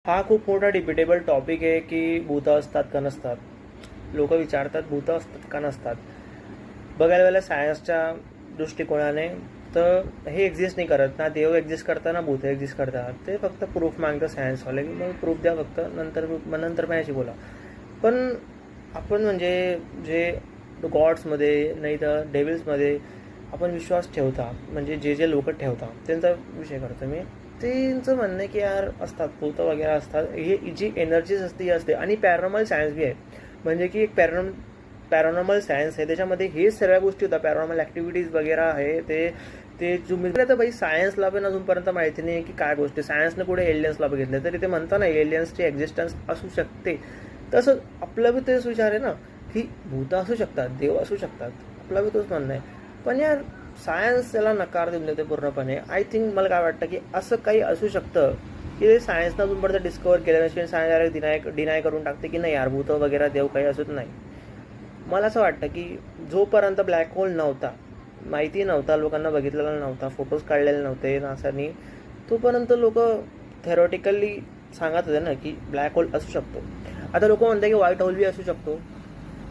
हा खूप मोठा डिबेटेबल टॉपिक आहे की भूतं असतात का नसतात. लोक विचारतात भूतं असतात का नसतात. बघायला गेलं सायन्सच्या दृष्टिकोनाने तर हे एक्झिस्ट नाही करत. ना देव एक्झिस्ट करता ना भूतं एक्झिस्ट करतात. ते फक्त प्रूफ मागतं सायन्सवाले की मग प्रूफ द्या फक्त, नंतर माझ्याशी बोला. पण आपण म्हणजे जे गॉड्समध्ये नाही तर डेव्हिल्समध्ये आपण विश्वास ठेवता, म्हणजे जे जे लोक ठेवतात त्यांचा विषय करतो मी. त्यांचं म्हणणं आहे की यार असतात भूतं वगैरे असतात, हे जी एनर्जीज असते ही असते. आणि पॅरानॉर्मल सायन्स बी आहे, म्हणजे की एक पॅरानॉर्मल सायन्स आहे, त्याच्यामध्ये हे सगळ्या गोष्टी होतात. पॅरानॉर्मल ॲक्टिव्हिटीज वगैरे आहे ते ते तुम्ही तर भाई सायन्सला पण अजूनपर्यंत माहिती नाही की काय गोष्टी. सायन्सनं कुठे एलियन्सला बघितलं तरी ते म्हणता ना एलियन्सची एक्झिस्टन्स असू शकते. तसं आपलं बी तेच विचार आहे ना की भूतं असू शकतात, देव असू शकतात. आपला बी तोच म्हणणं आहे. पण यार सायन्स त्याला नकार देऊन देते पूर्णपणे. आय थिंक मला काय वाटतं की असं काही असू शकतं की ते सायन्सनं अजूनपर्यंत डिस्कवर केलं नसेल. सायन्स डायरेक्ट डिनाय करून टाकते की नाही यार भूतं वगैरे देव काही असत नाही. मला असं वाटतं की जोपर्यंत ब्लॅक होल नव्हता, माहिती नव्हता, लोकांना बघितलेला नव्हता, फोटोज काढलेले नव्हते नासानी, तोपर्यंत लोक थेरॉटिकली सांगत होते ना की ब्लॅक होल असू शकतो. आता लोक म्हणतात की व्हाईट होल बी असू शकतो.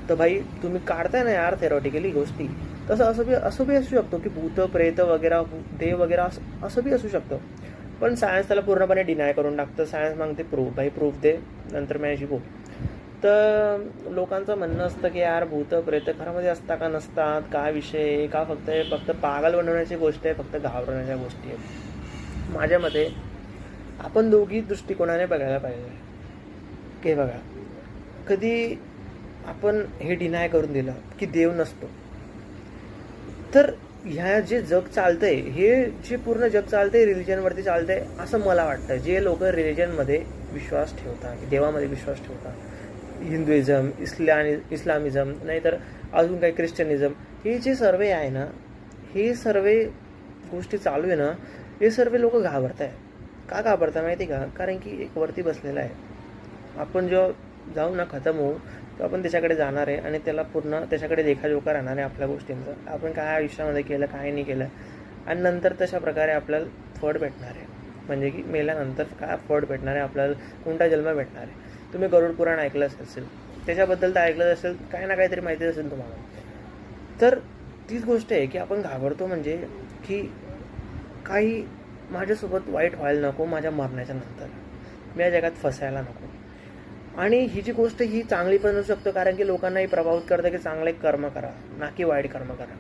तर भाई तुम्ही काढताय ना यार थेरॉटिकली गोष्टी, तसं असं बी असू शकतो की भूत प्रेत वगैरे देव वगैरे असं बी असू शकतं. पण सायन्स त्याला पूर्णपणे डिनाय करून टाकतं. सायन्स मागते प्रूफ, भाई प्रूफ दे नंतर मी शिकू. तर लोकांचं म्हणणं असतं की यार भूत प्रेत खरामध्ये असतात का नसतात, काय विषय का, फक्त पागल बनवण्याची गोष्ट आहे, फक्त घाबरण्याच्या गोष्टी आहेत. माझ्या मते आपण दोघी दृष्टिकोनाने बघायला पाहिजे. की बघा, कधी आपण हे डिनाय करून दिलं की देव नसतो, तर ह्या जे जग चालतंय, हे जे पूर्ण जग चालतंय रिलिजनवरती चालतंय असं मला वाटतं. जे लोक रिलिजनमध्ये विश्वास ठेवतात, देवामध्ये विश्वास ठेवतात, हिंदुइझम, इस्लामिझम, नाहीतर अजून काही ख्रिश्चनिझम, हे जे सर्व आहे ना, हे सर्व गोष्टी चालू आहे ना, हे सर्व लोक घाबरत आहे. का घाबरता माहिती का? कारण की एक वरती बसलेला आहे. आपण जेव्हा जाऊ ना खतम होऊ, तर आपण त्याच्याकडे जाणार आहे आणि त्याला पूर्ण त्याच्याकडे लेखाजोखा राहणार आहे आपल्या गोष्टींचा. आपण काय आयुष्यामध्ये केलं, काय नाही केलं, आणि नंतर तशा प्रकारे आपल्याला फळ भेटणार आहे. म्हणजे की मेल्यानंतर काय फळ भेटणार आहे आपल्याला, कोणता जन्म भेटणार आहे. तुम्ही गरुड पुराण ऐकलं असेल, त्याच्याबद्दल तर ऐकलं असेल, काही ना काहीतरी माहिती असेल तुम्हाला. तर तीच गोष्ट आहे की आपण घाबरतो, म्हणजे की काही माझ्यासोबत वाईट व्हायला नको माझ्या मरण्याच्या नंतर, मी या जगात फसायला नको. आणि ही जी गोष्ट ही चांगली पण असू शकतो, कारण की लोकांनाही प्रभावित करतं की चांगले कर्म करा ना की वाईट कर्म करा.